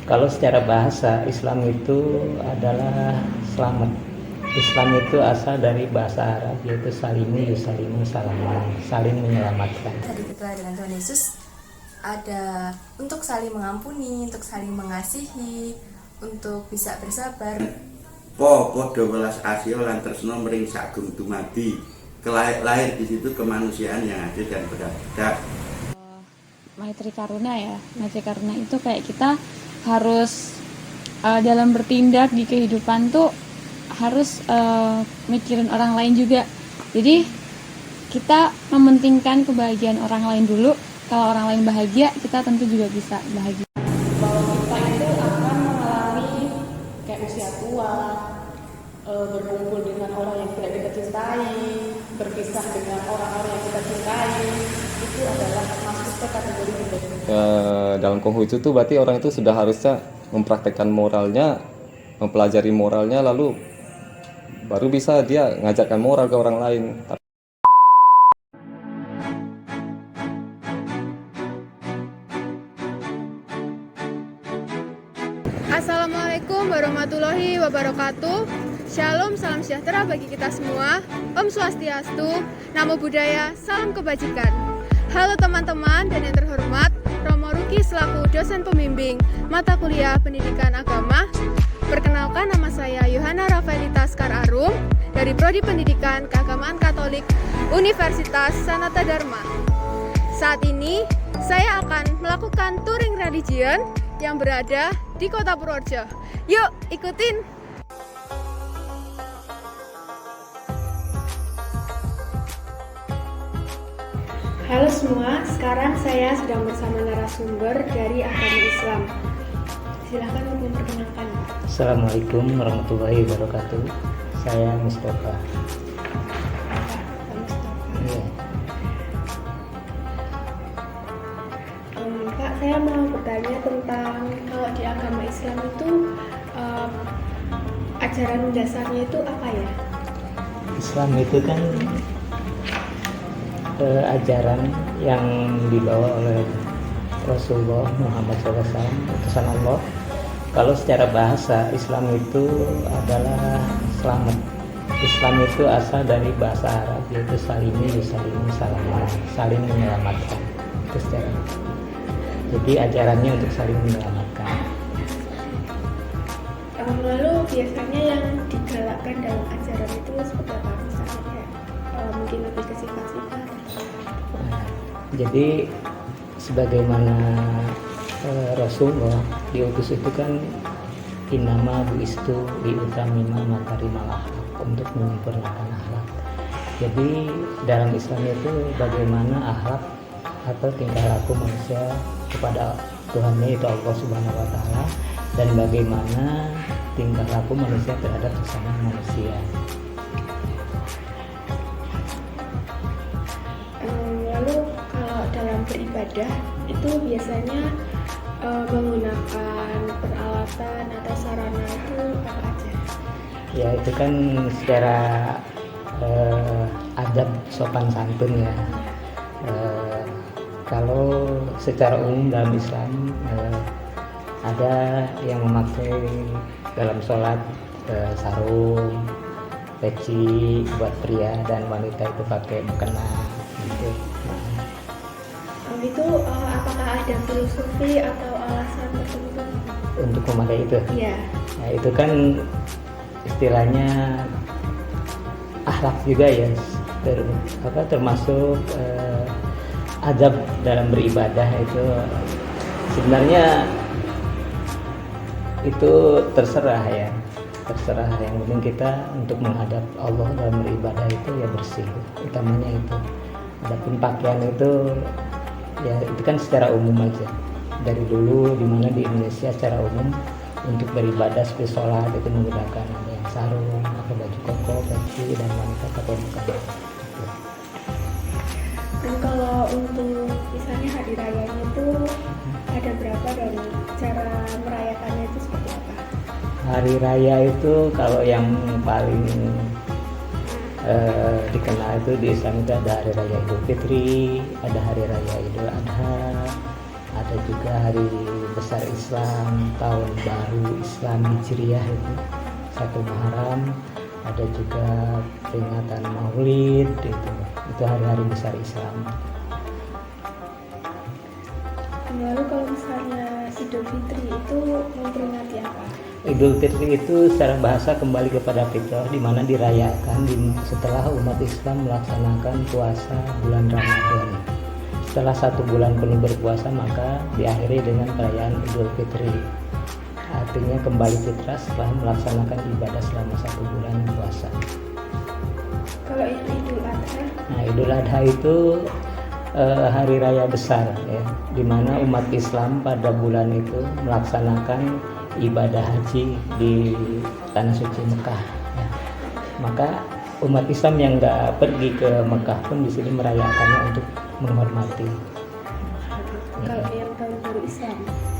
Kalau secara bahasa, Islam itu adalah selamat. Islam itu asal dari bahasa Arab, yaitu salimu yusalimu salaman, saling menyelamatkan. Hari kita dengan Tuhan Yesus ada untuk saling mengampuni, untuk saling mengasihi, untuk bisa bersabar. Padha welas asih lan tresna mring sagung dumadi. Lahir di situ kemanusiaan yang adil dan beradab. Maitri Karuna ya. Maitri Karuna itu kayak kita harus dalam bertindak di kehidupan tuh harus mikirin orang lain juga. Jadi kita mementingkan kebahagiaan orang lain dulu. Kalau orang lain bahagia, kita tentu juga bisa bahagia. Bahwa kita itu akan mengalami kayak usia tua, berkumpul dengan orang yang tidak kita cintai, berpisah dengan orang-orang yang kita cintai, itu adalah masuk ke kategori hidup. Dalam Konghucu itu berarti orang itu sudah harusnya mempraktekkan moralnya, mempelajari moralnya, lalu baru bisa dia ngajarkan moral ke orang lain. Assalamualaikum warahmatullahi wabarakatuh. Shalom, salam sejahtera bagi kita semua. Om Swastiastu, Namo Buddhaya, salam kebajikan. Halo teman-teman dan yang terhormat, Romo Ruki selaku dosen pembimbing mata kuliah pendidikan agama. Perkenalkan, nama saya Yohana Rafaelita Skar Arum dari Prodi Pendidikan Keagamaan Katolik Universitas Sanata Dharma. Saat ini saya akan melakukan touring religion yang berada di Kota Purworejo. Yuk, ikutin! Halo semua, sekarang saya sedang bersama narasumber dari agama Islam. Silakan untuk memperkenalkan. Assalamualaikum warahmatullahi wabarakatuh. Saya Mustafa. Iya. Pak, saya mau bertanya tentang kalau di agama Islam itu ajaran dasarnya itu apa ya? Islam itu kan ajaran yang dibawa oleh Rasulullah Muhammad SAW, utusan Allah. Kalau secara bahasa, Islam itu adalah selamat. Islam itu asal dari bahasa Arab, yaitu salimu yusalimu salaman, saling menyelamatkan. Itu secara. Jadi ajarannya untuk saling menyelamatkan. Lalu biasanya yang digalakkan dalam ajaran itu seperti apa? Misalnya mungkin lebih ke sifat-sifat. Jadi sebagaimana Rasulullah diutus itu kan innama buistu liutamima makarimal akhlak, untuk menyempurnakan akhlak. Jadi dalam Islam itu bagaimana akhlak atau tingkah laku manusia kepada Tuhannya, itu Allah Subhanahu wa Ta'ala, dan bagaimana tingkah laku manusia terhadap sesama manusia. Lalu kalau dalam beribadah itu biasanya menggunakan peralatan atau sarana itu apa aja? Ya, itu kan secara adab sopan santun ya. Kalau secara umum dalam Islam ada yang memakai dalam sholat sarung, peci buat pria, dan wanita itu pakai mukena gitu. Itu apakah ada filosofi atau alasan tertentu Untuk memakai itu? Iya. Nah, itu kan istilahnya akhlak juga ya, termasuk adab dalam beribadah. Itu sebenarnya itu terserah ya, terserah. Yang penting kita untuk menghadap Allah dalam beribadah itu ya bersih, utamanya itu. Adapun pakaian itu ya itu kan secara umum aja. Dari dulu dimana di Indonesia secara umum untuk beribadah seperti sholat itu menggunakan yang sarung atau baju koko, peci, dan wanita pakai mukena. Dan kalau untuk misalnya hari rayanya itu ada berapa dan cara merayakannya itu seperti apa? Hari raya itu kalau yang paling dikenal itu di Islam itu ada hari raya Idul Fitri, ada hari raya Idul Adha, ada ada juga hari besar Islam, tahun baru Islam Hijriah itu 1 Muharram, ada juga peringatan Maulid itu hari-hari besar Islam. Lalu kalau misalnya Idul Fitri itu memperingati apa? Idul Fitri itu secara bahasa kembali kepada fitrah, di mana dirayakan setelah umat Islam melaksanakan puasa bulan Ramadan. Setelah 1 bulan penuh berpuasa, maka diakhiri dengan perayaan Idul Fitri. Artinya kembali fitrah setelah melaksanakan ibadah selama 1 bulan puasa. Kalau itu Idul Adha? Nah, Idul Adha itu hari raya besar, ya, di mana umat Islam pada bulan itu melaksanakan ibadah haji di tanah suci Mekah. Ya. Maka umat Islam yang nggak pergi ke Mekah pun di sini merayakannya untuk menghormati. Kalau yang tahun baru Islam?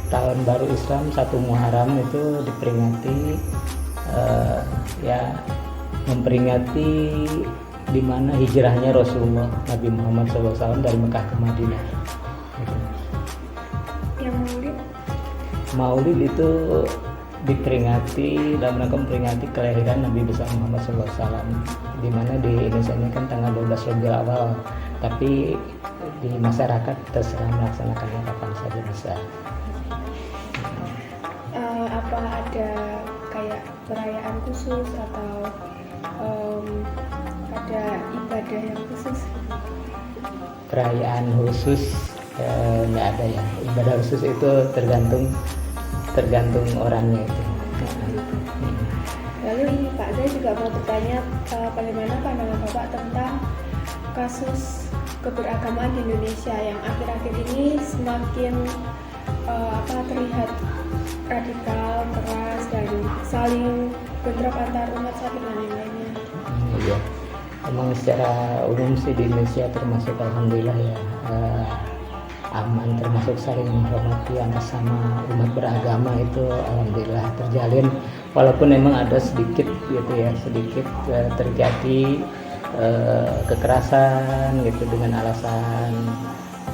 Tahun baru Islam 1 Muharram itu diperingati, ya, memperingati di mana hijrahnya Rasulullah Nabi Muhammad SAW dari Mekah ke Madinah. Gitu. Yang Maulid? Maulid itu diperingati dalam rangka memperingati kelahiran Nabi besar Muhammad SAW, di mana di Indonesia ini kan tanggal 12 Rabiul Awal, tapi di masyarakat terserah melaksanakannya kapan saja bisa. Apa ada kayak perayaan khusus atau ada ibadah yang khusus? Perayaan khusus nggak ada ya. Ibadah khusus itu tergantung orangnya itu. Lalu ini Pak, saya juga mau bertanya bagaimana pandangan Bapak tentang kasus keberagamaan di Indonesia yang akhir-akhir ini semakin terlihat radikal, keras, dan saling bentrok antar umat satu dengan yang lainnya. Iya. Emang secara umum sih di Indonesia termasuk alhamdulillah ya aman, termasuk saling menghormati antar sama umat beragama itu alhamdulillah terjalin, walaupun memang ada sedikit gitu ya, terjadi kekerasan gitu dengan alasan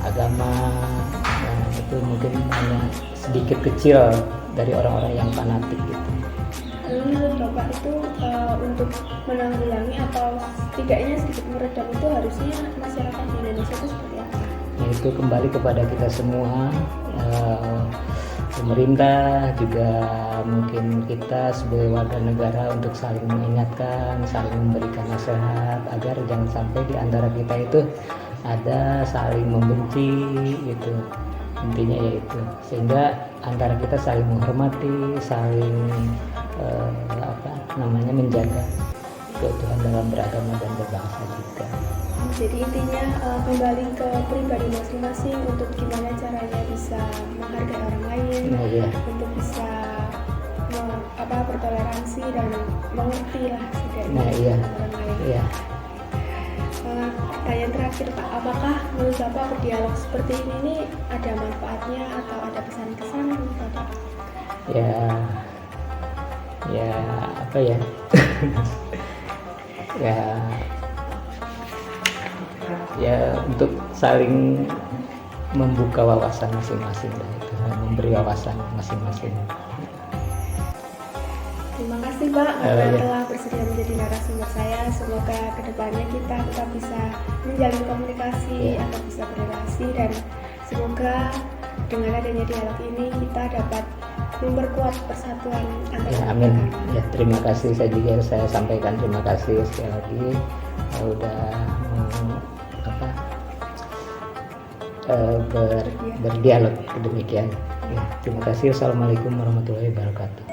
agama. Nah, itu mungkin hanya sedikit kecil dari orang-orang yang fanatik gitu. Menurut Bapak itu untuk menanggulangi atau setidaknya sedikit meredam itu harusnya masyarakat di Indonesia itu seperti apa? Nah, itu kembali kepada kita semua, pemerintah juga mungkin kita sebagai warga negara untuk saling mengingatkan, saling memberikan nasihat agar jangan sampai di antara kita itu ada saling membenci gitu. Intinya yaitu sehingga antara kita saling menghormati, saling menjaga keutuhan dalam beragama dan berbangsa juga. Jadi intinya kembali ke pribadi masing-masing untuk gimana caranya bisa menghargai orang lain, Iya. untuk bisa bertoleransi dan mengerti lah setidaknya Nah, iya. orang lain. Iya. Pertanyaan terakhir Pak, apakah menurut Bapak berdialog seperti ini ada manfaatnya atau ada pesan-kesan menurut Bapak? Ya apa ya? ya untuk saling membuka wawasan masing-masing lah, itu memberi wawasan masing-masing. Terima kasih Pak telah bersedia menjadi narasumber saya. Semoga kedepannya kita tetap bisa menjalin komunikasi atau bisa berrelasi, dan semoga dengan adanya dialog ini kita dapat memperkuat persatuan antar Amin. Ya, terima kasih. Saya sampaikan terima kasih sekali lagi udah berdialog demikian. Ya, terima kasih. Assalamualaikum warahmatullahi wabarakatuh.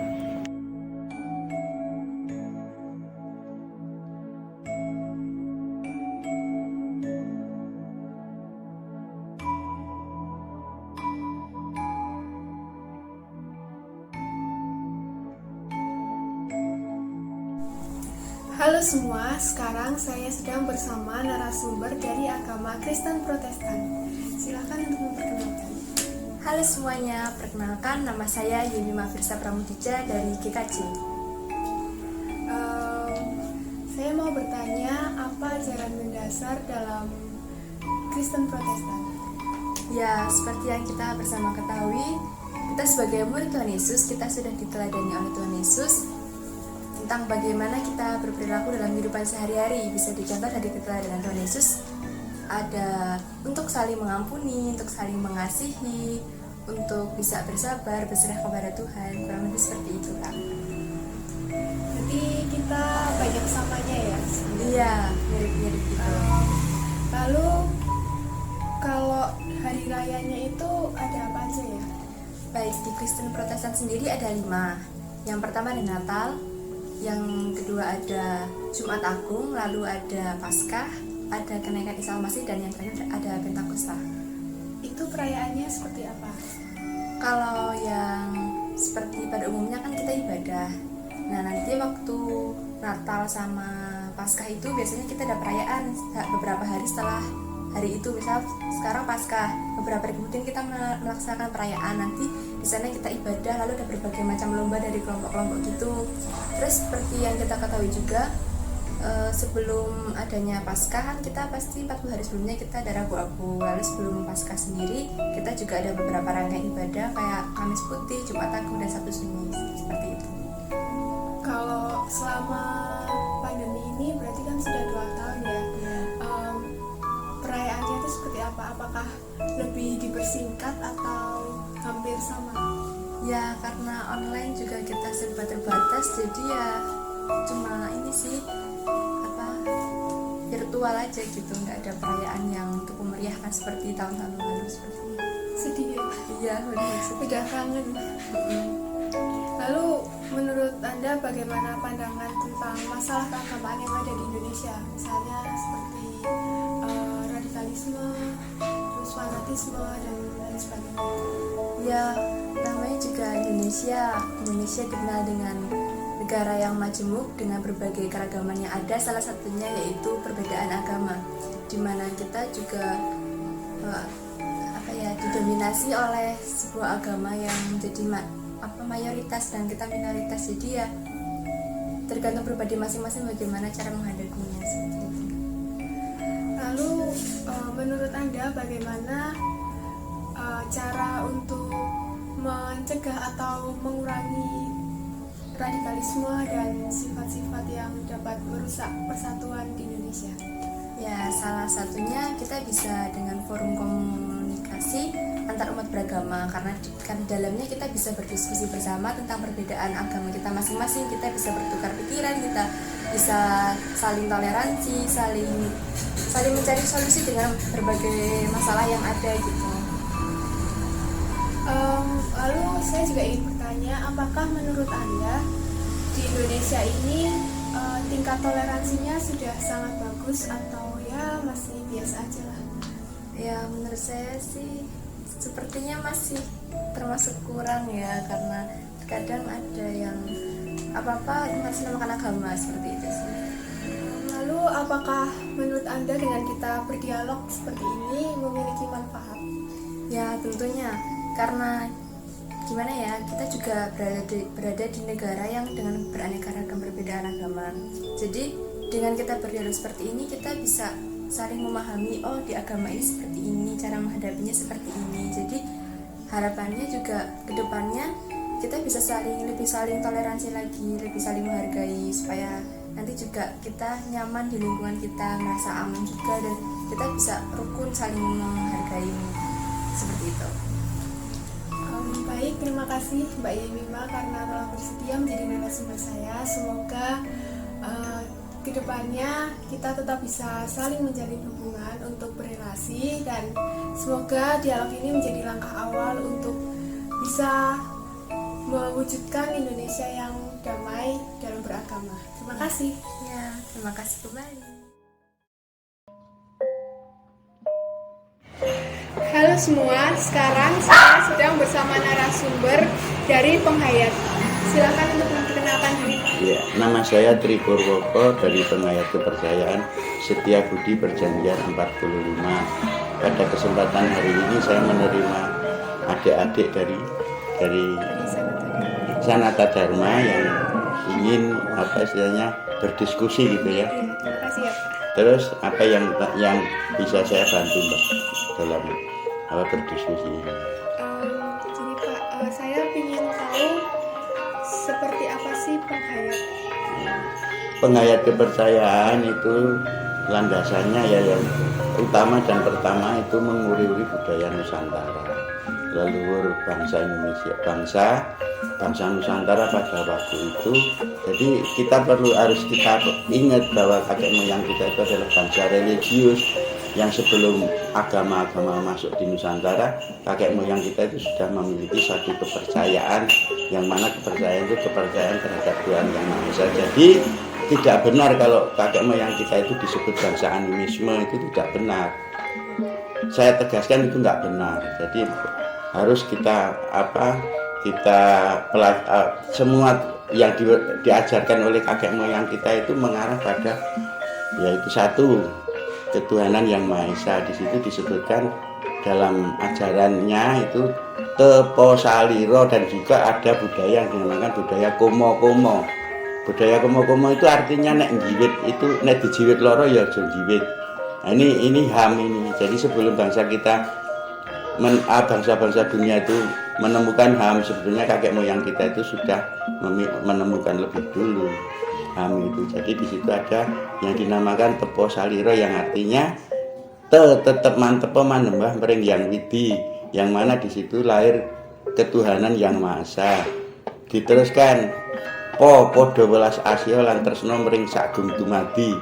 Halo semua, sekarang saya sedang bersama narasumber dari agama Kristen Protestan. Silakan untuk memperkenalkan. Halo semuanya, perkenalkan nama saya Yuni Mafirsa Pramudija dari GKJ. Saya mau bertanya, apa ajaran mendasar dalam Kristen Protestan? Ya, seperti yang kita bersama ketahui, kita sebagai murid Tuhan Yesus, kita sudah diteladani oleh Tuhan Yesus tentang bagaimana kita berperilaku dalam kehidupan sehari-hari. Bisa dicontoh dari keteladanan Tuhan Yesus, ada untuk saling mengampuni, untuk saling mengasihi, untuk bisa bersabar, berserah kepada Tuhan. Kurang lebih seperti itu, Kak. Jadi kita banyak samanya ya. Iya, mirip-mirip gitu. Lalu kalau hari rayanya itu ada apa aja ya? Baik, di Kristen Protestan sendiri ada 5. Yang pertama ada Natal, yang kedua ada Jumat Agung, lalu ada Paskah, ada kenaikan Isa Al-Masih, dan yang terakhir ada Pentakosta. Itu perayaannya seperti apa? Kalau yang seperti pada umumnya kan kita ibadah. Nah, nanti waktu Natal sama Paskah itu biasanya kita ada perayaan beberapa hari setelah hari itu. Misal sekarang Paskah, beberapa hari kemudian kita melaksanakan perayaan. Nanti di sana kita ibadah, lalu ada berbagai macam lomba dari kelompok-kelompok gitu. Terus seperti yang kita ketahui juga, sebelum adanya Paskah kan kita pasti 40 hari sebelumnya kita ada Rabu Abu. Lalu sebelum Paskah sendiri kita juga ada beberapa rangkaian ibadah kayak Kamis Putih, Jumat Agung, dan Sabtu Sunyi, seperti itu. Kalau selama pandemi ini berarti kan sudah 2 tahun ya. Perayaannya itu seperti apa? Apakah lebih dipersingkat atau hampir sama? Ya, karena online juga kita serba terbatas, jadi ya cuma ini sih virtual aja gitu, nggak ada perayaan yang untuk memeriahkan seperti tahun-tahun lalu seperti ini. Sedih ya? Iya, Udah kangen. Lalu menurut Anda bagaimana pandangan tentang masalah keagamaan yang ada di Indonesia? Misalnya seperti radikalisme, terus fanatisme, dan lain sebagainya. Ya, namanya juga Indonesia dikenal dengan negara yang majemuk dengan berbagai keragaman yang ada. Salah satunya yaitu perbedaan agama, di mana kita juga didominasi oleh sebuah agama yang menjadi mayoritas dan kita minoritas. Jadi ya tergantung pribadi masing-masing bagaimana cara menghadapinya seperti itu. Lalu menurut Anda bagaimana cara untuk mencegah atau mengurangi radikalisme dan sifat-sifat yang dapat merusak persatuan di Indonesia? Ya, salah satunya kita bisa dengan forum komunikasi antar umat beragama, karena di dalamnya kita bisa berdiskusi bersama tentang perbedaan agama kita masing-masing. Kita bisa bertukar pikiran, kita bisa saling toleransi, saling mencari solusi dengan berbagai masalah yang ada gitu. Lalu saya juga ingin bertanya, apakah menurut Anda di Indonesia ini tingkat toleransinya sudah sangat bagus atau ya masih biasa aja lah? Ya, menurut saya sih sepertinya masih termasuk kurang ya, karena kadang ada yang apa-apa mengatasnamakan agama seperti itu sih. Lalu apakah menurut Anda dengan kita berdialog seperti ini memiliki manfaat? Ya, tentunya, karena gimana ya, kita juga berada di negara yang dengan beraneka ragam perbedaan agama. Jadi dengan kita berdialog seperti ini, kita bisa saling memahami, oh di agama ini seperti ini, cara menghadapinya seperti ini. Jadi harapannya juga ke depannya kita bisa lebih saling toleransi lagi, lebih saling menghargai, supaya nanti juga kita nyaman di lingkungan kita, merasa aman juga, dan kita bisa rukun saling menghargai, seperti itu. Baik, terima kasih Mbak Yemima karena telah bersedia menjadi narasumber saya. Semoga kedepannya kita tetap bisa saling menjalin hubungan untuk berrelasi, dan semoga dialog ini menjadi langkah awal untuk bisa mewujudkan Indonesia yang damai dalam beragama. Terima kasih. Ya, terima kasih kembali. Halo semua, sekarang saya sedang bersama narasumber dari Penghayat. Silakan untuk memperkenalkan diri. Ya, nama saya Tri Purwoko dari Penghayat Kepercayaan Setia Budi Perjanjian 45. Pada kesempatan hari ini saya menerima adik-adik dari Sanata Dharma yang ingin berdiskusi gitu ya. Terima kasih ya. Terus apa yang bisa saya bantu Mbak dalam berdiskusi. Jadi Pak, saya ingin tahu seperti apa sih penghayat? Penghayat kepercayaan itu landasannya ya yang utama dan pertama itu menguri-uri budaya Nusantara, leluhur bangsa Indonesia, bangsa Nusantara pada waktu itu. Jadi kita harus kita ingat bahwa kakek moyang kita itu adalah bangsa religius yang sebelum agama-agama masuk di Nusantara, kakek moyang kita itu sudah memiliki satu kepercayaan, yang mana kepercayaan itu kepercayaan terhadap Tuhan Yang Maha Esa. Jadi tidak benar kalau kakek moyang kita itu disebut bangsa animisme, itu tidak benar. Saya tegaskan itu tidak benar. Jadi harus kita semua yang diajarkan oleh kakek moyang kita itu mengarah pada yaitu satu, ketuhanan Yang Maha Esa. Di situ disebutkan dalam ajarannya itu Teposaliro, dan juga ada budaya yang dinamakan budaya Komo-komo. Budaya Komo-komo itu artinya nek njiwit itu nek dijiwit loro ya aja njiwit. Nah, ini HAM ini. Jadi sebelum bangsa kita bangsa-bangsa dunia itu menemukan HAM, sebetulnya kakek moyang kita itu sudah menemukan lebih dulu HAM itu. Jadi di situ ada yang dinamakan Teposaliro, yang artinya tetep mantep manembah mering yang widi, yang mana di situ lahir ketuhanan Yang Maha Esa. Diteruskan podo welas asya lan tresna mring sagung dumadi,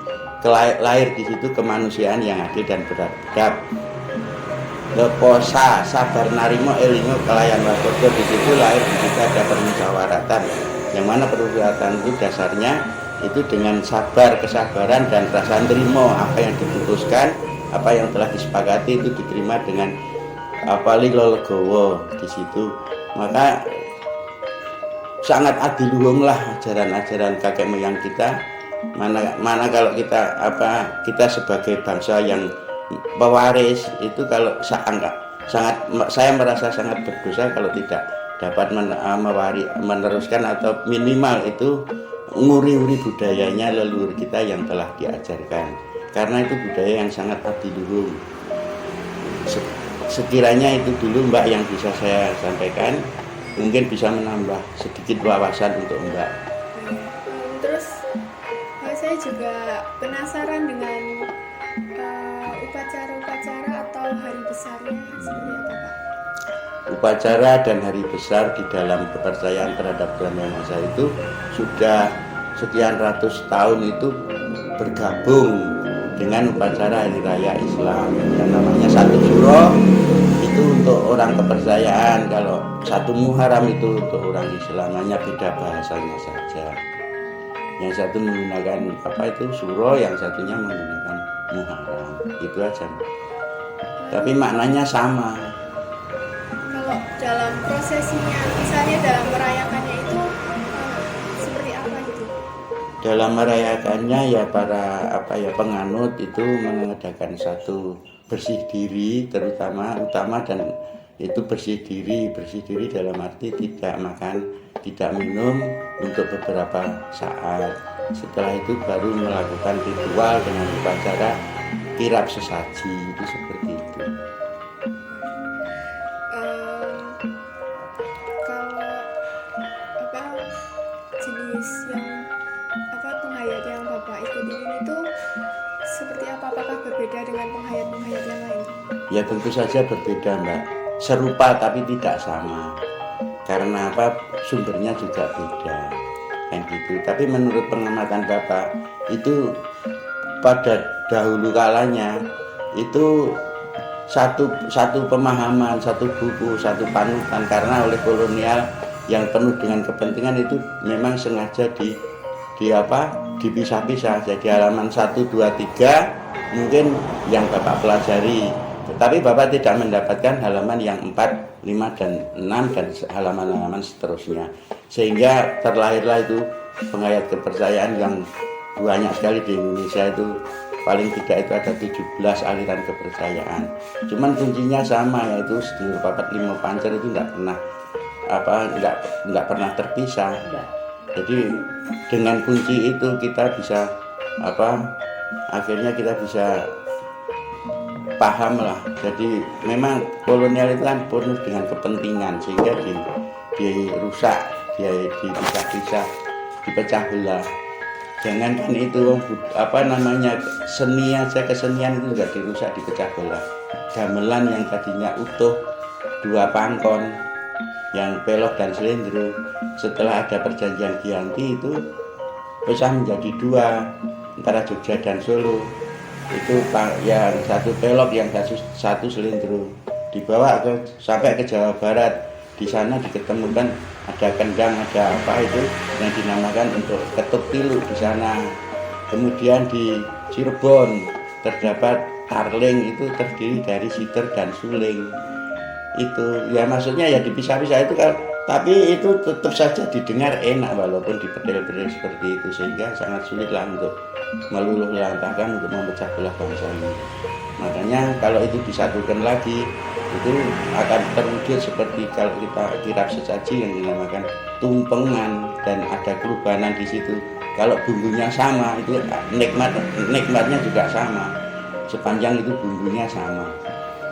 lahir di situ kemanusiaan yang adil dan beradab. Leposa sabar narimo elingo kelayan wakodo, di situ lahir di situ ada permusyawaratan, yang mana permusyawaratan itu dasarnya itu dengan sabar, kesabaran dan rasa nerimo apa yang diputuskan, apa yang telah disepakati itu diterima dengan lilo legowo di situ. Maka sangat adiluhung lah ajaran-ajaran kakek moyang kita. Mana kalau kita sebagai bangsa yang pewaris itu, kalau saya merasa sangat berdosa kalau tidak dapat meneruskan atau minimal itu nguri-uri budayanya leluhur kita yang telah diajarkan, karena itu budaya yang sangat adiluhung. Sekiranya itu dulu Mbak yang bisa saya sampaikan, mungkin bisa menambah sedikit wawasan untuk Mbak. Terus saya juga penasaran dengan upacara-upacara atau hari besarnya seperti apa Pak? Upacara dan hari besar di dalam kepercayaan terhadap Tuhan Yang Maha Esa itu sudah sekian ratus tahun itu bergabung dengan upacara hari raya Islam yang namanya satu Suro itu untuk orang kepercayaan, kalau satu Muharram itu untuk orang Islam, hanya beda bahasanya saja. Yang satu menggunakan Suro, yang satunya menggunakan Muharram, itu aja. Tapi maknanya sama. Kalau dalam prosesinya, misalnya dalam merayakannya itu seperti apa gitu? Dalam merayakannya ya para penganut itu mengadakan satu bersih diri, utama dan itu bersih diri dalam arti tidak makan, tidak minum untuk beberapa saat. Setelah itu baru melakukan ritual dengan upacara kirap sesaji, itu seperti itu. Kalau jenis yang penghayat yang Bapak ikuti ini tuh seperti apa? Apakah berbeda dengan penghayat-penghayat yang lain? Ya tentu saja berbeda Mbak, serupa tapi tidak sama. Karena sumbernya juga beda kan gitu. Tapi menurut pengamatan Bapak itu pada dahulu kalanya itu satu pemahaman, satu buku, satu panutan, karena oleh kolonial yang penuh dengan kepentingan itu memang sengaja dipisah-pisah. Jadi halaman 1, 2, 3 mungkin yang Bapak pelajari, tetapi Bapak tidak mendapatkan halaman yang 4, 5, dan 6 dan halaman-halaman seterusnya, sehingga terlahirlah itu penghayat kepercayaan yang banyak sekali di Indonesia. Itu paling tidak itu ada 17 aliran kepercayaan, cuman kuncinya sama, yaitu sedulur papat limo pancer itu nggak pernah terpisah. Jadi dengan kunci itu kita bisa akhirnya kita bisa paham lah. Jadi memang kolonial itu kan penuh dengan kepentingan sehingga dirusak, dipisah-pisah, dipecah belah. Jangankan itu seni aja, kesenian itu juga dirusak, dipecah belah. Gamelan yang tadinya utuh 2 pangkon yang pelok dan selendro, setelah ada perjanjian Giyanti itu pecah menjadi 2 antara Jogja dan Solo. Itu yang satu pelok, yang satu selendro, dibawa sampai ke Jawa Barat. Di sana diketemukan ada kendang, ada apa itu yang dinamakan untuk ketuk tilu di sana. Kemudian di Cirebon terdapat tarling, itu terdiri dari siter dan suling. Itu ya maksudnya ya dipisah-pisah itu kan, tapi itu tetap saja didengar enak walaupun dipedel-pedel seperti itu, sehingga sangat sulitlah untuk meluluh lantahkan, untuk memecah belah bangsa ini. Makanya kalau itu disatukan lagi, itu akan terwujud seperti kalau kita kirap sesaji yang dinamakan tumpengan, dan ada kerubanan di situ. Kalau bumbunya sama, itu nikmatnya juga sama, sepanjang itu bumbunya sama.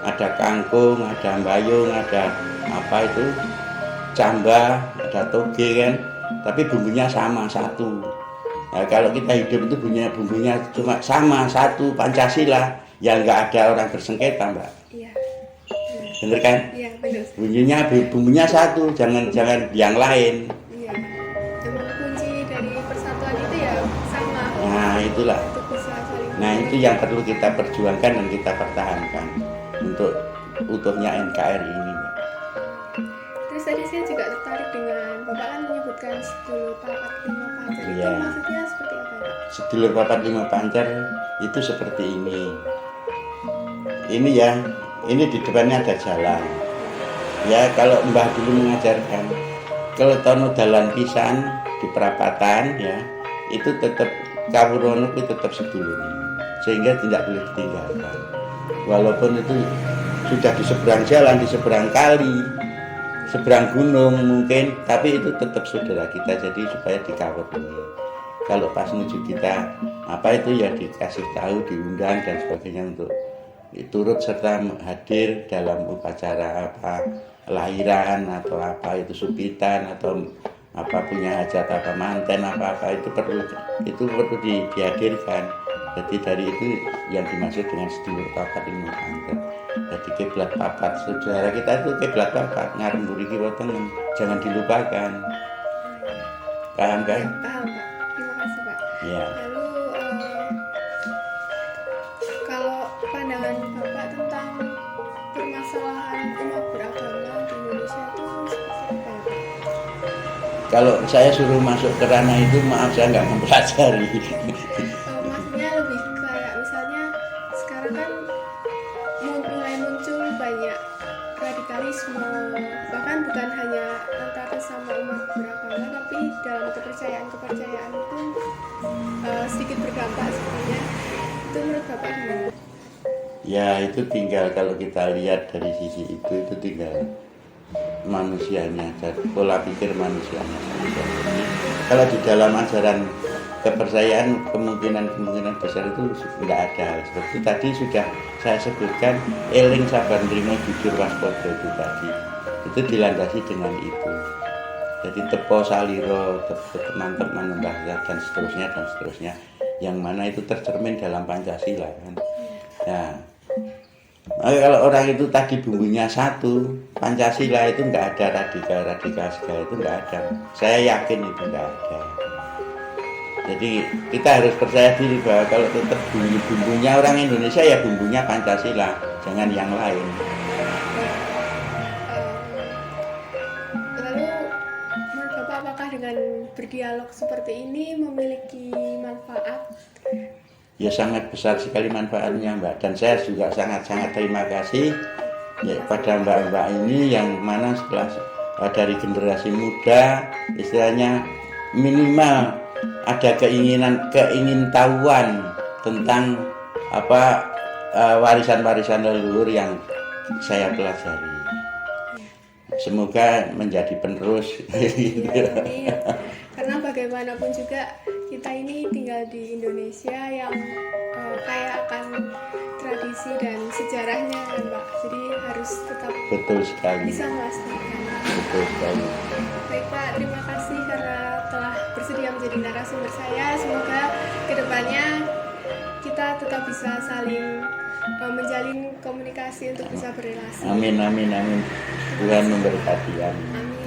Ada kangkung, ada bayung, ada apa itu camba, ada toge kan, tapi bumbunya sama, satu. Nah, kalau kita hidup itu bumbunya cuma sama, satu, Pancasila, ya nggak ada orang bersengketa, Mbak. Iya. Bener kan? Iya, benar. Bumbunya satu, jangan yang lain. Iya. Emang kunci dari persatuan itu ya sama. Nah, itulah. Untuk bisa saling. Nah, itu yang perlu kita perjuangkan dan kita pertahankan untuk utuhnya NKRI ini. Terus tadi saya juga tertarik dengan Bapak kan menyebutkan sedulur papat lima pancar. Iya. Itu maksudnya seperti apa ya? Sedulur papat lima pancar itu seperti ini. Ini ya, ini di depannya ada jalan. Ya, kalau Mbah dulu mengajarkan, kalau tono dalan pisan di perapatan ya, itu tetap kawurono itu tetap sedulur, sehingga tidak boleh ditinggalkan. Walaupun itu sudah di seberang jalan, di seberang kali, seberang gunung mungkin, tapi itu tetap saudara kita, jadi supaya dikawal ini. Kalau pas menuju kita apa itu ya dikasih tahu, diundang dan sebagainya untuk turut serta hadir dalam upacara apa lahiran atau apa itu supitan atau apa punya hajat apa manten apa itu perlu dihadirkan. Jadi dari itu yang dimaksud dengan sedulur papat lima pancar. Jadi kiblat papat saudara kita itu kiblat papat ngarep mriki wonten, jangan dilupakan. Paham kan? Paham, Pak. Terima kasih, Pak. Ya. Lalu kalau pandangan Bapak tentang permasalahan umat beragama di Indonesia itu seperti apa, Pak? Kalau saya suruh masuk ke ranah itu, maaf saya nggak mempelajari. Maksudnya lebih kayak misalnya sekarang kan mulai muncul banyak radikalisme, bahkan bukan hanya antar sesama umat beragama, tapi dalam kepercayaan pun sedikit berdampak sebenarnya. Itu menurut Bapak gimana? Ya itu tinggal kalau kita lihat dari sisi itu tinggal manusianya dan pola pikir manusianya. Kalau di dalam ajaran kepercayaan kemungkinan besar itu tidak ada. Seperti tadi sudah saya sebutkan, eling sabar nrimo jujur waspada itu tadi. Itu dilandasi dengan itu. Jadi tepo saliro, mantep manembah dan seterusnya. Yang mana itu tercermin dalam Pancasila kan. Nah, kalau orang itu tadi bumbunya satu, Pancasila itu nggak ada radikal segala itu nggak ada. Saya yakin itu nggak ada. Jadi kita harus percaya diri bahwa kalau tetap bumbunya orang Indonesia ya bumbunya Pancasila, jangan yang lain. Lalu menurut Bapak apakah dengan berdialog seperti ini memiliki manfaat? Ya sangat besar sekali manfaatnya Mbak, dan saya juga sangat-sangat terima kasih ya pada mbak-mbak ini yang mana setelah dari generasi muda istilahnya minimal ada keingintahuan tentang apa warisan-warisan leluhur yang saya pelajari. Semoga menjadi penerus. Ya, karena bagaimanapun juga kita ini tinggal di Indonesia yang kaya akan tradisi dan sejarahnya kan Pak, jadi harus tetap Betul sekali. bisa melestarikan. Betul sekali. Baik Pak, terima kasih karena telah bersedia menjadi narasumber saya. Semoga kedepannya kita tetap bisa saling menjalin komunikasi untuk bisa berrelasi. Amin, amin, amin. Tuhan memberkati. Amin. Amin.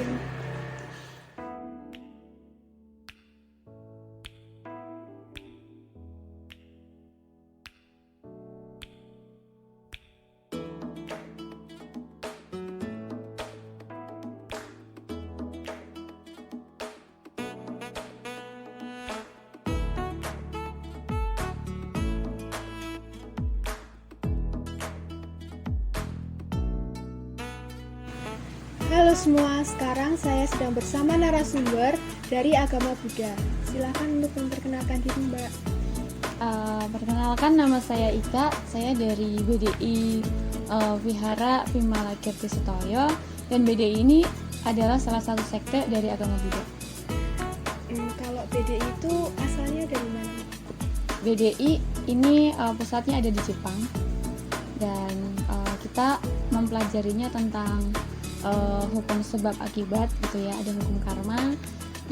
Halo semua, sekarang saya sedang bersama narasumber dari agama Buddha. Silakan untuk memperkenalkan diri Mbak. Perkenalkan, nama saya Ika, saya dari BDI Vihara Vimala Kirti Sutoyo, dan BDI ini adalah salah satu sekte dari agama Buddha. Kalau BDI itu asalnya dari mana? BDI ini pusatnya ada di Jepang, dan kita mempelajarinya tentang hukum sebab akibat gitu ya, ada hukum karma,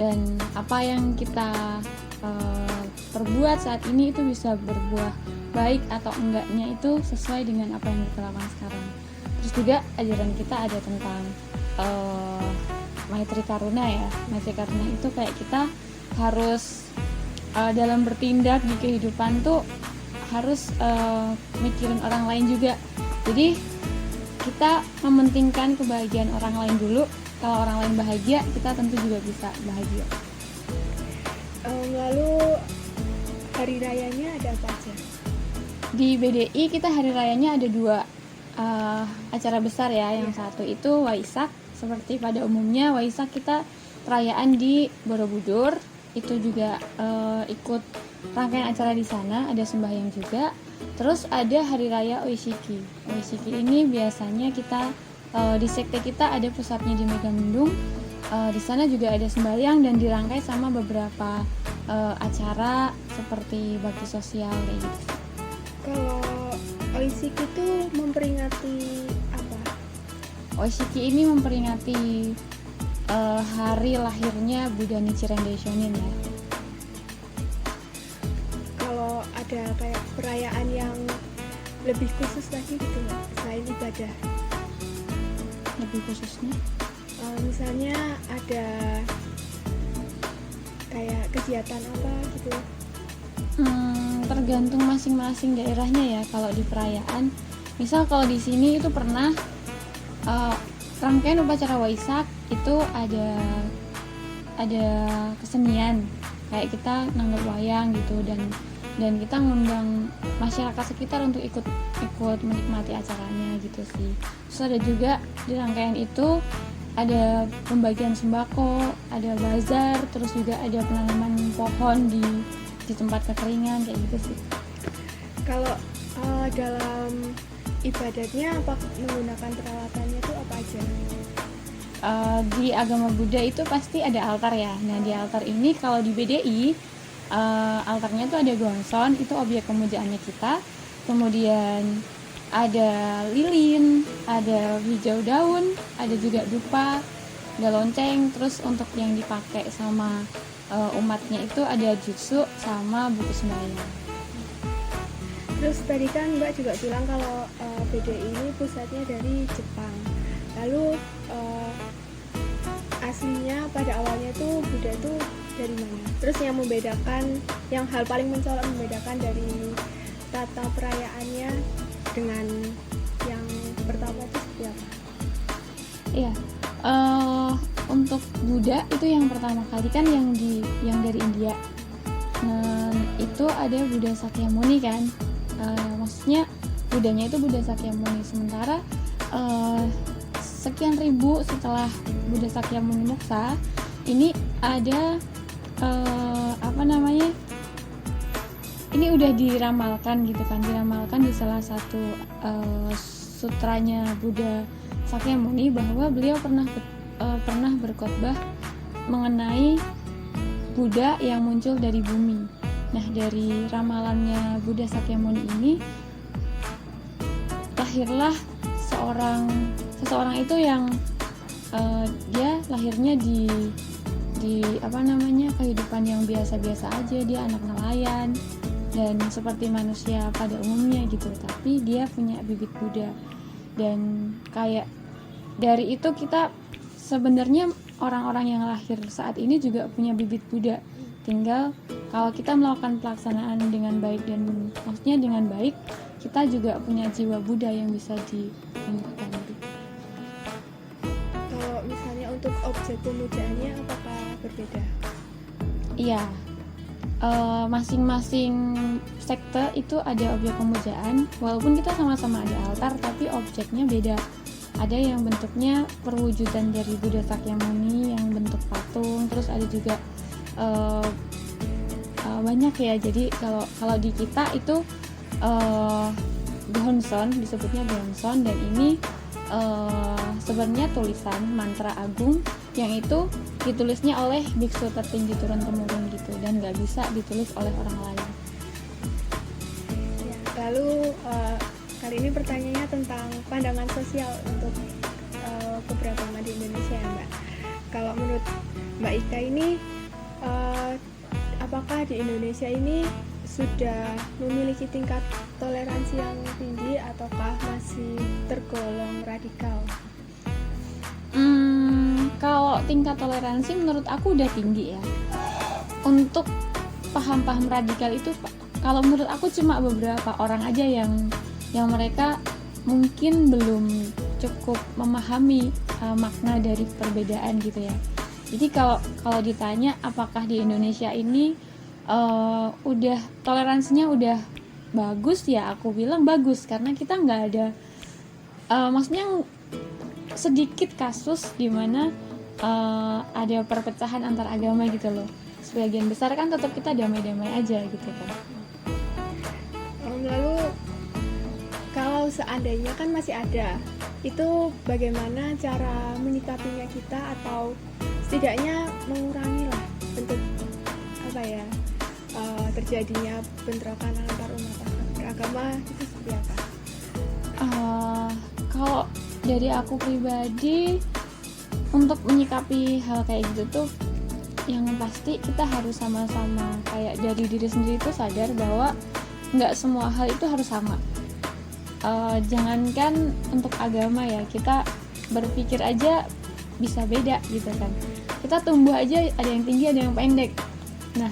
dan apa yang kita perbuat saat ini itu bisa berbuah baik atau enggaknya itu sesuai dengan apa yang kita lakukan sekarang. Terus juga ajaran kita ada tentang Maitri Karuna ya. Maitri Karuna itu kayak kita harus dalam bertindak di kehidupan tuh harus mikirin orang lain juga. Jadi kita mementingkan kebahagiaan orang lain dulu. Kalau orang lain bahagia, kita tentu juga bisa bahagia. Lalu hari rayanya ada apa aja? Di BDI kita hari rayanya ada dua acara besar ya. Yang satu itu Waisak. Seperti pada umumnya Waisak kita perayaan di Borobudur. Itu juga ikut rangkaian acara di sana, ada sembahyang juga. Terus ada hari raya Oishiki. Oishiki ini biasanya kita di sekte kita ada pusatnya di Megamendung. Di sana juga ada sembahyang dan dirangkai sama beberapa acara seperti bakti sosial kayak gitu. Kalau Oishiki itu memperingati apa? Oishiki ini memperingati hari lahirnya Buddha Nichiren Daishonin ya. Kalau ada kayak perayaan yang lebih khusus lagi gitu nggak? Selain ibadah. Lebih khususnya? Misalnya ada kayak kegiatan apa gitu? Tergantung masing-masing daerahnya ya. Kalau di perayaan, misal kalau di sini itu pernah rangkaian upacara Waisak itu ada kesenian kayak kita nanggap wayang gitu, dan kita ngundang masyarakat sekitar untuk ikut menikmati acaranya gitu sih. Terus ada juga di rangkaian itu ada pembagian sembako, ada bazar, terus juga ada penanaman pohon di tempat kekeringan kayak gitu sih. Kalau dalam ibadatnya apa menggunakan peralatannya itu apa aja? Di agama Buddha itu pasti ada altar ya. Nah di altar ini kalau di BDI altarnya itu ada gongson, itu objek pemujaannya kita. Kemudian ada lilin, ada hijau daun, ada juga dupa, ada lonceng. Terus untuk yang dipakai sama umatnya itu ada jutsu sama buku sembahyang. Terus tadi kan Mbak juga bilang kalau BDI ini pusatnya dari Jepang. Lalu aslinya pada awalnya tuh Buddha tuh dari mana? Terus yang hal paling mencolok membedakan dari tata perayaannya dengan yang pertama itu seperti apa? Iya, untuk Buddha itu yang pertama kali kan yang dari India. Nah itu ada Buddha Sakyamuni kan, maksudnya Buddhanya itu Buddha Sakyamuni. Sementara sekian ribu setelah Buddha Sakyamuni Moksa ini ada ini udah diramalkan gitu kan, diramalkan di salah satu sutranya Buddha Sakyamuni bahwa beliau pernah berkhotbah mengenai Buddha yang muncul dari bumi. Nah dari ramalannya Buddha Sakyamuni ini lahirlah seseorang itu yang dia lahirnya di kehidupan yang biasa-biasa aja, dia anak nelayan dan seperti manusia pada umumnya gitu, tapi dia punya bibit Buddha. Dan kayak dari itu kita sebenarnya orang-orang yang lahir saat ini juga punya bibit Buddha, tinggal kalau kita melakukan pelaksanaan dengan baik, dan maksudnya dengan baik kita juga punya jiwa Buddha yang bisa ditunjukkan. Kalau misalnya untuk objek pemujaannya apakah berbeda? Iya, masing-masing sekte itu ada objek pemujaan, walaupun kita sama-sama ada altar tapi objeknya beda. Ada yang bentuknya perwujudan dari Buddha Sakyamuni yang bentuk patung, terus ada juga banyak ya. Jadi kalau di kita itu Bhonson, disebutnya Bhonson, dan ini sebenarnya tulisan mantra agung yang itu ditulisnya oleh biksu tertinggi turun temurun gitu, dan nggak bisa ditulis oleh orang lain. Ya, lalu kali ini pertanyaannya tentang pandangan sosial untuk keberagaman di Indonesia ya Mbak. Kalau menurut Mbak Ika ini apakah di Indonesia ini sudah memiliki tingkat toleransi yang tinggi ataukah masih tergolong radikal? Kalau tingkat toleransi menurut aku udah tinggi ya. Untuk paham-paham radikal itu, kalau menurut aku cuma beberapa orang aja yang mereka mungkin belum cukup memahami makna dari perbedaan gitu ya. Jadi kalau ditanya apakah di Indonesia ini udah toleransinya udah bagus, ya aku bilang bagus, karena kita nggak ada maksudnya sedikit kasus di mana ada perpecahan antar agama gitu loh. Sebagian besar kan tetap kita damai-damai aja gitu kan. Lalu kalau seandainya kan masih ada, itu bagaimana cara menyikapinya kita, atau setidaknya mengurangi lah bentuk terjadinya bentrokan antar umat beragama itu seperti apa? Kalau dari aku pribadi, untuk menyikapi hal kayak gitu tuh yang pasti kita harus sama-sama kayak dari diri sendiri tuh sadar bahwa nggak semua hal itu harus sama. Jangankan untuk agama ya, kita berpikir aja bisa beda gitu kan. Kita tumbuh aja ada yang tinggi ada yang pendek. Nah,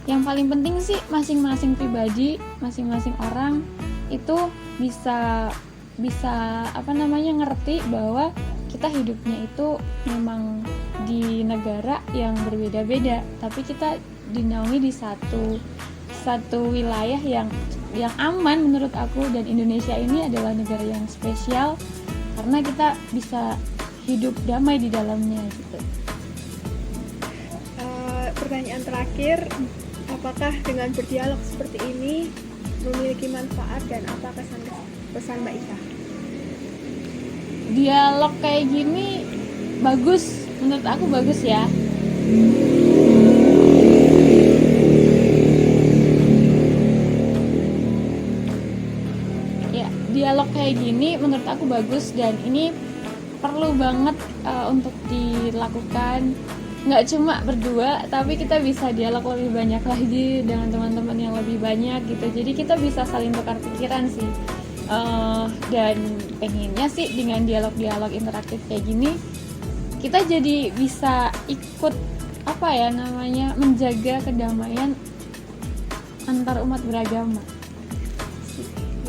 yang paling penting sih masing-masing pribadi, masing-masing orang itu bisa ngerti bahwa kita hidupnya itu memang di negara yang berbeda-beda, tapi kita dinaungi di satu wilayah yang aman menurut aku. Dan Indonesia ini adalah negara yang spesial karena kita bisa hidup damai di dalamnya gitu. Pertanyaan terakhir, apakah dengan berdialog seperti ini memiliki manfaat dan apa pesan Mbak Ika? Dialog kayak gini bagus, menurut aku bagus ya. Ya, dialog kayak gini menurut aku bagus, dan ini perlu banget untuk dilakukan. Nggak cuma berdua, tapi kita bisa dialog lebih banyak lagi dengan teman-teman yang lebih banyak gitu. Jadi kita bisa saling tukar pikiran sih. Dan pengennya sih dengan dialog-dialog interaktif kayak gini kita jadi bisa ikut menjaga kedamaian antar umat beragama.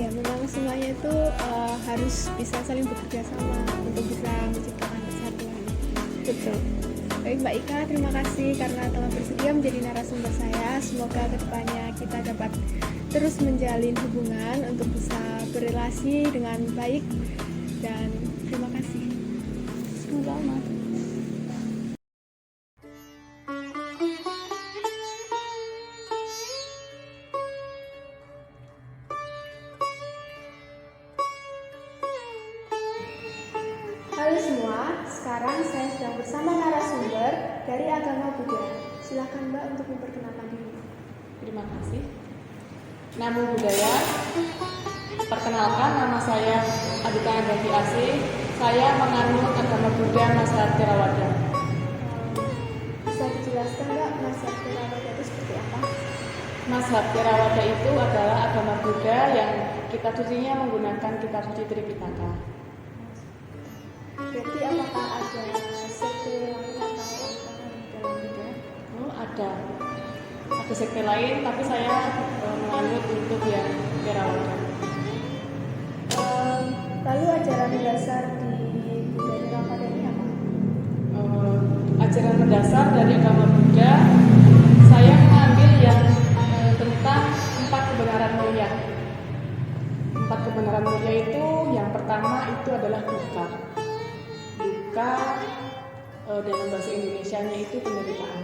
Ya, memang semuanya itu harus bisa saling bekerja sama untuk bisa menciptakan persatuan. Betul. Baik Mbak Ika, terima kasih karena telah bersedia menjadi narasumber saya. Semoga kedepannya kita dapat terus menjalin hubungan untuk bisa berrelasi dengan baik, dan terima kasih. Selamat. Halo semua, sekarang saya sedang bersama narasumber dari agama Buddha. Silakan Mbak untuk memperkenalkan diri. Terima kasih. Namo Buddhaya. Perkenalkan, nama saya Adita Agati Asih. Saya menganut agama Buddha Mazhab Theravada. Bisa dijelaskan nggak mazhab Theravada itu seperti apa? Mazhab Theravada itu adalah agama Buddha yang kitab sucinya menggunakan kitab suci Tripitaka. Berarti apakah ada sekte lain atau dalam Buddha? Ada sekte lain, tapi saya menganut untuk yang Theravada. Lalu ajaran dasar di Buddha Theravada ini apa? Ajaran mendasar dari agama Buddha, saya mengambil yang tentang 4 kebenaran mulia. 4 kebenaran mulia itu, yang pertama itu adalah duka. Duka dalam bahasa Indonesianya itu penderitaan.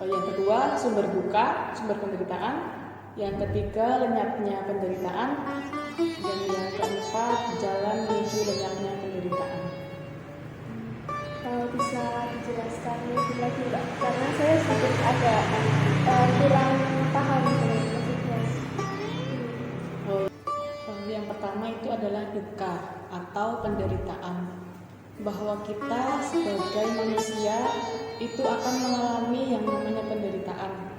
Yang kedua sumber duka, sumber penderitaan. Yang ketiga lenyapnya penderitaan. Dan yang keempat jalan menuju lenyapnya penderitaan. Bisa dijelaskan lebih lagi Mbak? Karena saya sedikit agak kurang paham dengan maksudnya. Yang pertama itu adalah duka atau penderitaan. Bahwa kita sebagai manusia itu akan mengalami yang namanya penderitaan.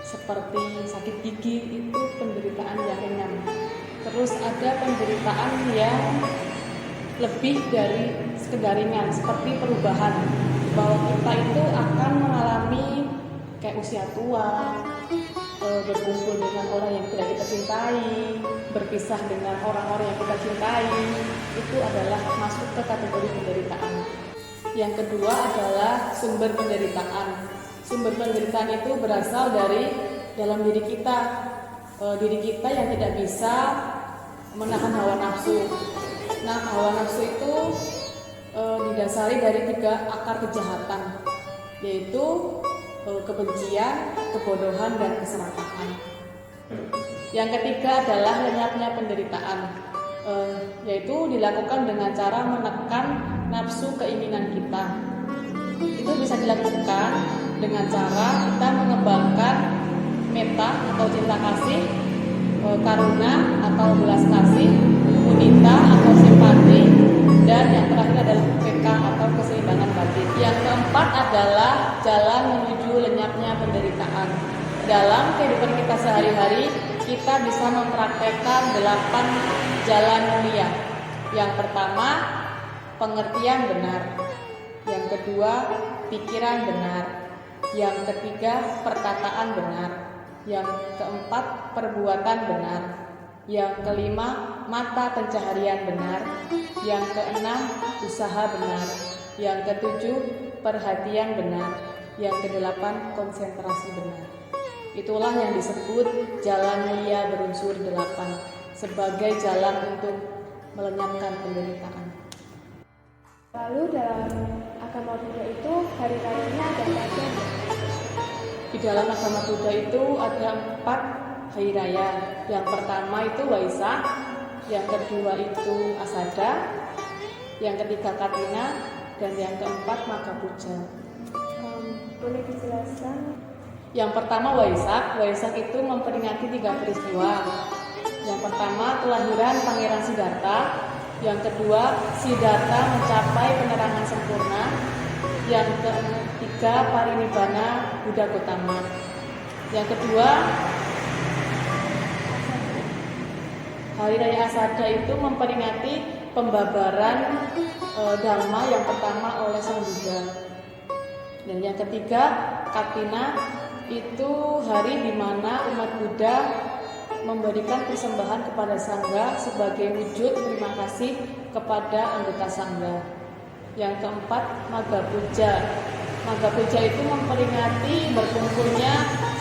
Seperti sakit gigi itu penderitaan yang ringan. Terus ada penderitaan yang lebih dari sekedar ringan, seperti perubahan, bahwa kita itu akan mengalami kayak usia tua, berkumpul dengan orang yang tidak kita cintai, berpisah dengan orang-orang yang kita cintai, itu adalah masuk ke kategori penderitaan. Yang kedua adalah sumber penderitaan. Sumber penderitaan itu berasal dari dalam diri kita yang tidak bisa menahan hawa nafsu. Nah, hawa nafsu itu didasari dari 3 akar kejahatan, yaitu kebencian, kebodohan, dan keserakahan. Yang ketiga adalah lenyapnya penderitaan, yaitu dilakukan dengan cara menekan nafsu keinginan kita. Itu bisa dilakukan dengan cara kita mengembangkan metta atau cinta kasih, karuna atau belas kasih, mudita atau simpati, dan yang terakhir adalah upeka atau keseimbangan batin. Yang keempat adalah jalan menuju lenyapnya penderitaan. Dalam kehidupan kita sehari-hari, kita bisa mempraktekkan 8 jalan mulia. Yang pertama, pengertian benar. Yang kedua, pikiran benar. Yang ketiga, perkataan benar. Yang keempat, perbuatan benar. Yang kelima, mata pencaharian benar. Yang keenam, usaha benar. Yang ketujuh, perhatian benar. Yang kedelapan, konsentrasi benar. Itulah yang disebut jalan mulia berunsur 8 sebagai jalan untuk melenyapkan penderitaan. Lalu dalam agama Buddha itu hari rayanya ada apa aja? Di dalam agama Buddha itu ada 4 hari raya. Yang pertama itu Waisak, yang kedua itu Asada, yang ketiga Katina, dan yang keempat Magha Puja. Boleh dijelaskan? Yang pertama Waisak. Waisak itu memperingati 3 peristiwa. Yang pertama kelahiran Pangeran Siddhartha. Yang kedua Siddhartha mencapai penerangan sempurna. Yang ketiga parinibbana Buddha Gautama. Yang kedua Hari Raya Asada itu memperingati pembabaran Dhamma yang pertama oleh Sang Buddha. Dan yang ketiga Katina itu hari di mana umat Buddha memberikan persembahan kepada Sangha sebagai wujud terima kasih kepada anggota Sangha. Yang keempat Magha Puja. Magha Puja itu memperingati berkumpulnya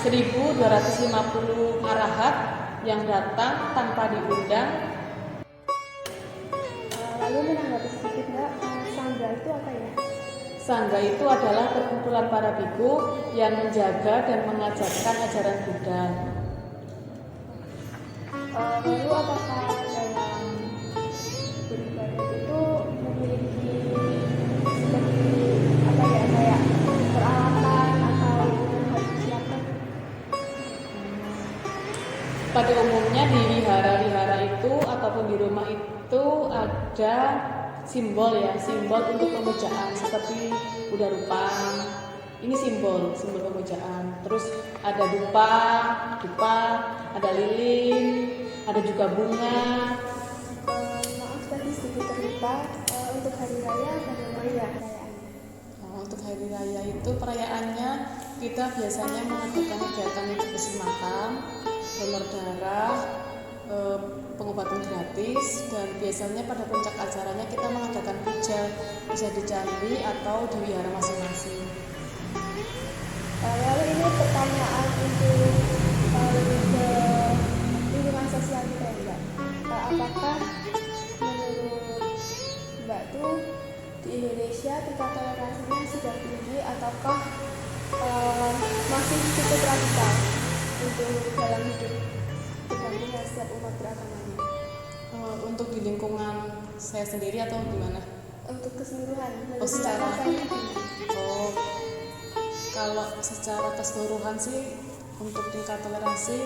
1250 arahat yang datang tanpa diundang. Lalu menanggapi sedikit Mbak, Sangha itu apa ya? Sangha itu adalah perkumpulan para biku yang menjaga dan mengajarkan ajaran Buddha. Lalu apakah dalam beribadah itu memiliki seperti apa ya, kayak peralatan atau yang harus disiapkan? Pada umumnya di wihara-wihara itu ataupun di rumah itu ada simbol untuk pemujaan seperti Buddha Rupang. Ini simbol pemujaan. Terus ada dupa, ada lilin, ada juga bunga. Maaf tadi sedikit terlupa, untuk hari raya bagaimana ya perayaannya? Untuk hari raya itu perayaannya kita biasanya mengadakan kegiatan bersih makam, donor darah, pengobatan gratis, dan biasanya pada puncak acaranya kita mengadakan puja, bisa di candi atau di wihara masing-masing. Lalu ini pertanyaan untuk lebih ke lingkungan sosial kita ya Mbak. Apakah menurut Mbak tuh di Indonesia tingkat toleransinya sudah tinggi ataukah masih cukup radikal untuk dalam hidup berdampingan setiap umat beragamanya? Untuk di lingkungan saya sendiri atau gimana? Untuk keseluruhan, kalau secara keseluruhan sih untuk tingkat toleransi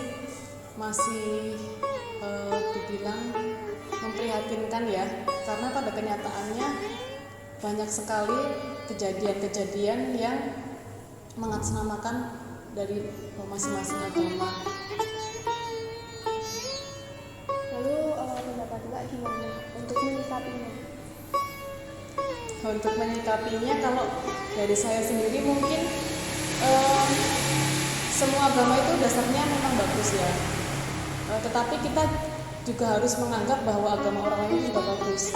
masih dibilang memprihatinkan ya, karena pada kenyataannya banyak sekali kejadian-kejadian yang mengatasnamakan dari masing-masing agama. Lalu pendapat Mbak gimana untuk menyikapinya? Untuk menyikapinya, kalau dari saya sendiri mungkin semua agama itu dasarnya memang bagus ya, tetapi kita juga harus menganggap bahwa agama orang lain juga bagus.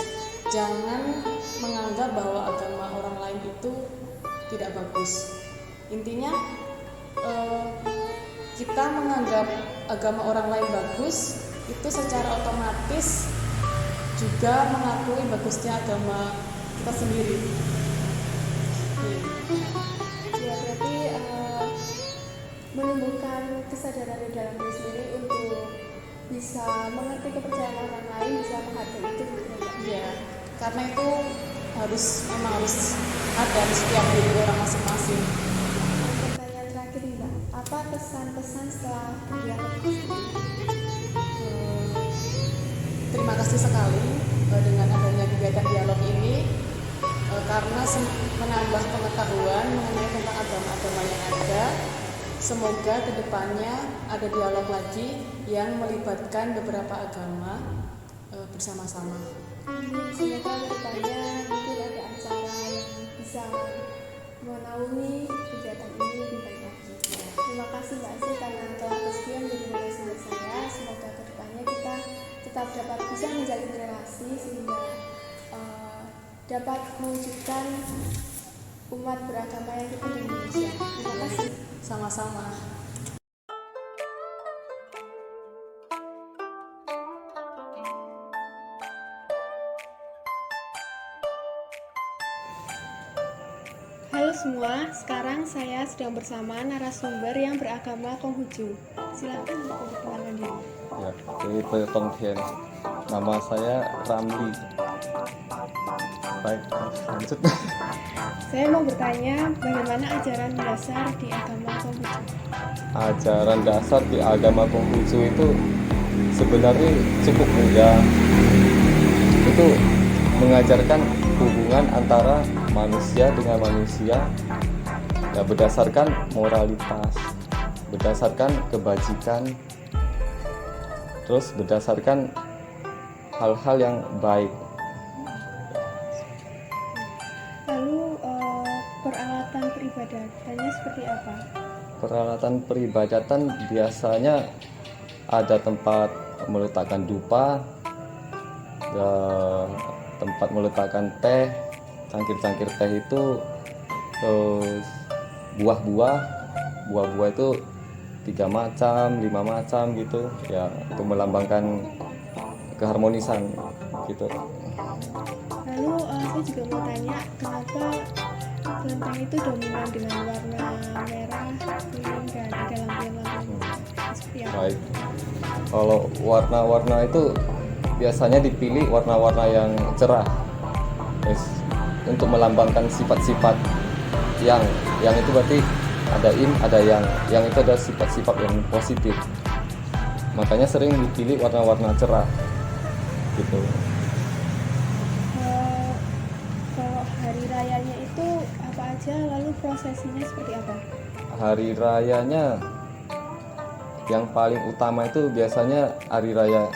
Jangan menganggap bahwa agama orang lain itu tidak bagus. Intinya kita menganggap agama orang lain bagus itu secara otomatis juga mengakui bagusnya agama kita sendiri. Ya berarti menumbuhkan kesadaran di dalam diri sendiri untuk bisa mengerti kepercayaan orang lain, bisa menghargai itu. Ya, karena itu memang harus ada di setiap diri orang masing-masing. Pertanyaan terakhir nih Mbak, apa kesan-pesan setelah kegiatan ini? Terima kasih sekali dengan adanya kegiatan dialog ini, karena menambah pengetahuan mengenai tentang agama-agama yang ada. Semoga kedepannya ada dialog lagi yang melibatkan beberapa agama bersama-sama. Semoga kedepannya mungkin ada acara yang bisa menaungi kegiatan ini lebih baik lagi. Terima kasih Mbak Asri karena telah bersedia menjadi narasumber saya. Semoga kedepannya kita tetap dapat bisa menjalin relasi sehingga dapat mewujudkan umat beragama yang kita di Indonesia. Terima kasih. Sama-sama. Halo semua, sekarang saya sedang bersama narasumber yang beragama Konghucu. Silakan untuk memperkenalkan diri. Ya, dari Tongtian. Nama saya Ramli. Baik, lanjut. Saya mau bertanya, bagaimana ajaran dasar di agama Konghucu? Ajaran dasar di agama Konghucu itu sebenarnya cukup mudah. Itu mengajarkan hubungan antara manusia dengan manusia, ya berdasarkan moralitas, berdasarkan kebajikan, terus berdasarkan hal-hal yang baik. Lalu peralatan peribadatannya seperti apa? Peralatan peribadatan biasanya ada tempat meletakkan dupa, tempat meletakkan teh, cangkir-cangkir teh itu, terus buah-buah itu 3 macam, 5 macam gitu ya, untuk melambangkan keharmonisan gitu. Lalu saya juga mau tanya, kenapa kelenteng itu dominan dengan warna merah, kuning, dan ada lampion-lampion seperti apa? Baik, kalau warna-warna itu biasanya dipilih warna-warna yang cerah, untuk melambangkan sifat-sifat yang itu berarti ada ada yang itu ada sifat-sifat yang positif. Makanya sering dipilih warna-warna cerah. gitu. Kalau hari rayanya itu apa aja, lalu prosesinya seperti apa? Hari rayanya yang paling utama itu biasanya hari raya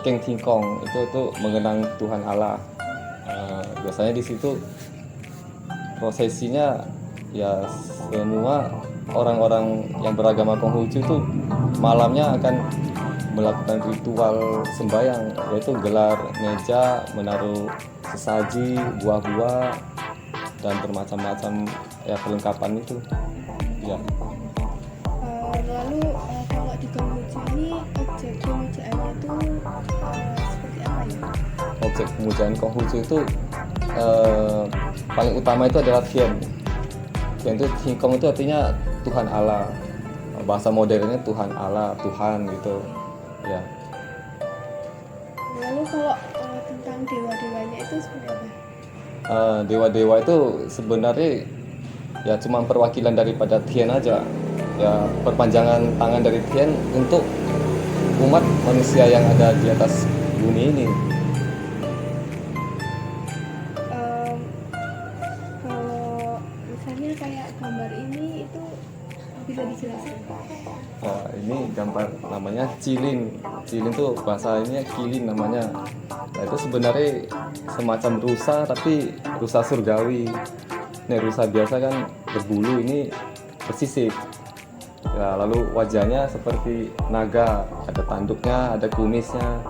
Keng Tingkong itu mengenang Tuhan Allah. Biasanya di situ prosesinya ya semua orang-orang yang beragama Konghucu itu malamnya akan melakukan ritual sembahyang, yaitu gelar meja, menaruh sesaji, buah-buah dan bermacam-macam ya perlengkapan itu. Ya. Lalu kalau di Konghucu ini objek pemujaannya itu seperti apa ya? Objek pemujaan Konghucu itu paling utama itu adalah Tian. Tian itu Tingkong itu artinya Tuhan Allah. Bahasa modernnya Tuhan Allah, Tuhan gitu. Ya. Lalu kalau tentang dewa-dewanya itu seperti apa? Dewa-dewa itu sebenarnya ya cuma perwakilan daripada Tian aja. Ya perpanjangan tangan dari Tian untuk umat manusia yang ada di atas bumi ini. Kalau misalnya kayak gambar ini itu bisa dijelaskan? Ini gambar namanya cilin. Cilin tuh bahasanya kilin namanya. Nah, itu sebenarnya semacam rusa tapi rusa surgawi. Nih rusa biasa kan berbulu, ini bersisik. Ya, lalu wajahnya seperti naga, ada tanduknya, ada kumisnya,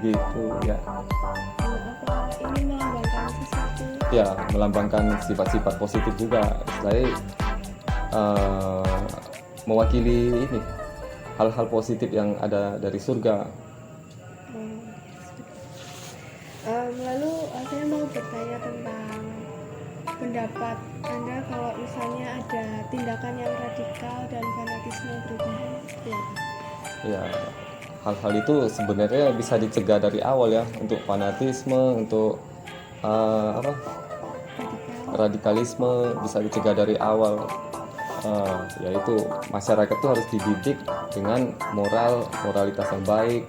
gitu ya. Apa ini melambangkan sesuatu? Ya, melambangkan sifat-sifat positif juga. Istilahnya mewakili ini hal-hal positif yang ada dari surga. Lalu saya mau bertanya tentang pendapat Anda kalau misalnya ada tindakan yang radikal dan fanatisme berlebihan seperti apa? Ya, hal-hal itu sebenarnya bisa dicegah dari awal ya, untuk fanatisme, untuk radikalisme bisa dicegah dari awal. Yaitu masyarakat itu harus dididik dengan moralitas yang baik,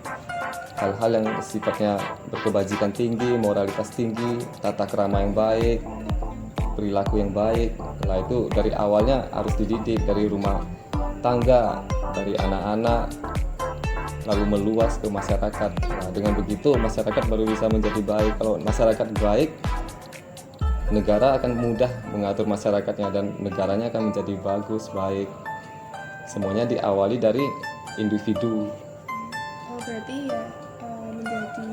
hal-hal yang sifatnya berkebajikan tinggi, moralitas tinggi, tata krama yang baik, perilaku yang baik. Nah, itu dari awalnya harus dididik dari rumah tangga, dari anak-anak, lalu meluas ke masyarakat. Nah, dengan begitu masyarakat baru bisa menjadi baik. Kalau masyarakat baik, negara akan mudah mengatur masyarakatnya dan negaranya akan menjadi bagus, baik. Semuanya diawali dari individu. Berarti ya menjadi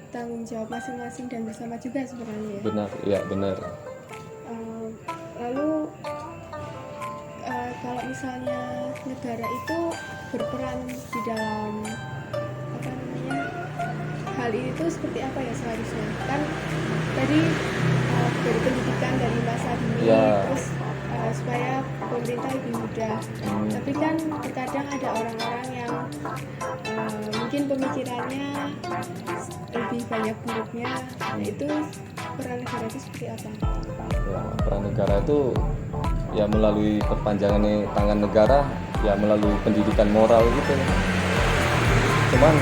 tanggung jawab masing-masing dan bersama juga sebenarnya ya? Benar, ya benar. Lalu kalau misalnya negara itu berperan di dalam hal ini tuh seperti apa ya seharusnya? Kan tadi dari pendidikan dari masa dini, terus supaya pemerintah lebih mudah. Tapi kan terkadang ada orang-orang yang mungkin pemikirannya lebih banyak buruknya. Nah, itu peran negara itu seperti apa? Ya, peran negara itu ya melalui perpanjangan tangan negara, ya melalui pendidikan moral gitu. Cuman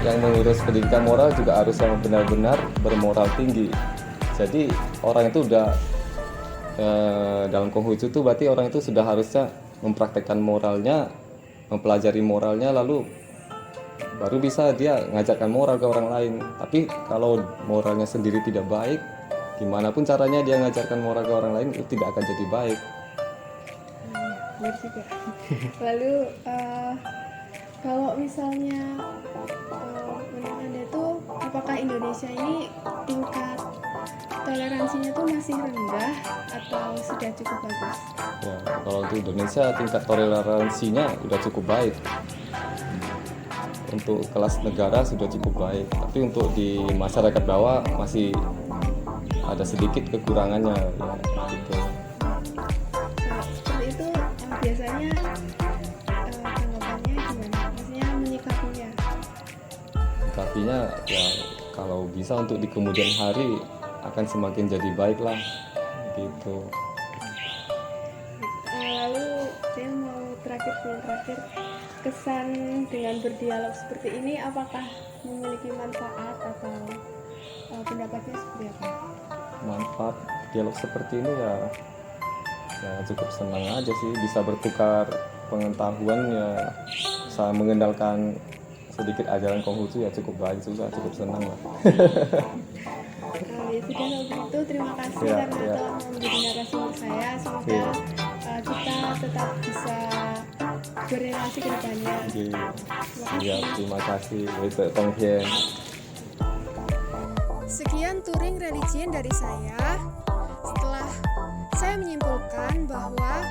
yang mengurus pendidikan moral juga harus yang benar-benar bermoral tinggi. Jadi orang itu udah dalam Konghucu itu berarti orang itu sudah harusnya mempraktekkan moralnya, mempelajari moralnya, lalu baru bisa dia ngajarkan moral ke orang lain. Tapi kalau moralnya sendiri tidak baik, gimana pun caranya dia ngajarkan moral ke orang lain itu tidak akan jadi baik. Benar juga. Lalu kalau misalnya menurut Anda tuh apakah Indonesia ini tingkat toleransinya tuh masih rendah atau sudah cukup bagus? Ya, kalau untuk Indonesia tingkat toleransinya sudah cukup baik. Untuk kelas negara sudah cukup baik, tapi untuk di masyarakat bawah masih ada sedikit kekurangannya ya, gitu. Seperti itu biasanya tanggapannya gimana? Maksudnya menyikapinya? Menyikapinya ya kalau bisa untuk di kemudian hari akan semakin jadi baik lah, gitu. Lalu saya mau terakhir kesan dengan berdialog seperti ini apakah memiliki manfaat atau pendapatnya seperti apa? Manfaat dialog seperti ini ya cukup senang aja sih, bisa bertukar pengetahuan ya, bisa mengendalikan sedikit ajaran Konghucu ya cukup baik juga, cukup senang lah. Ya sudah, kalau begitu terima kasih Ya, karena ya. telah menjadi narasumber saya. Semoga kita tetap bisa berrelasi ke depannya. Oke, siap, terima kasih. Itu Tongkien. Sekian touring religion dari saya. Setelah saya menyimpulkan bahwa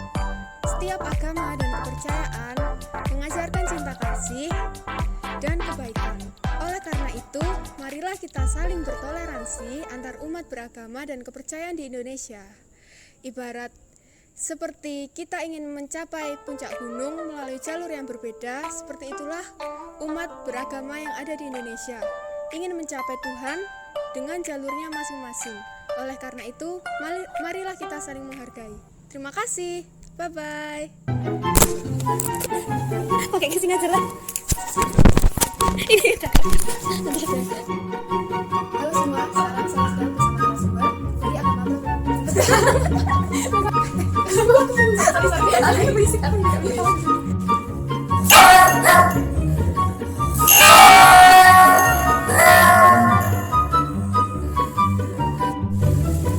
setiap agama dan kepercayaan mengajarkan cinta kasih dan kebaikan. Oleh karena itu, marilah kita saling bertoleransi antar umat beragama dan kepercayaan di Indonesia. Ibarat seperti kita ingin mencapai puncak gunung melalui jalur yang berbeda, seperti itulah umat beragama yang ada di Indonesia ingin mencapai Tuhan dengan jalurnya masing-masing. Oleh karena itu, marilah kita saling menghargai. Terima kasih. Bye-bye. Oke, kesini aja lah. Ini udah. Halo semua, sekarang saya sedang bersama narasumber dari agama Sorry, berisik, aku tidak bisa.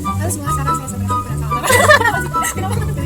Halo semua, sekarang saya sedang bersama narasumber.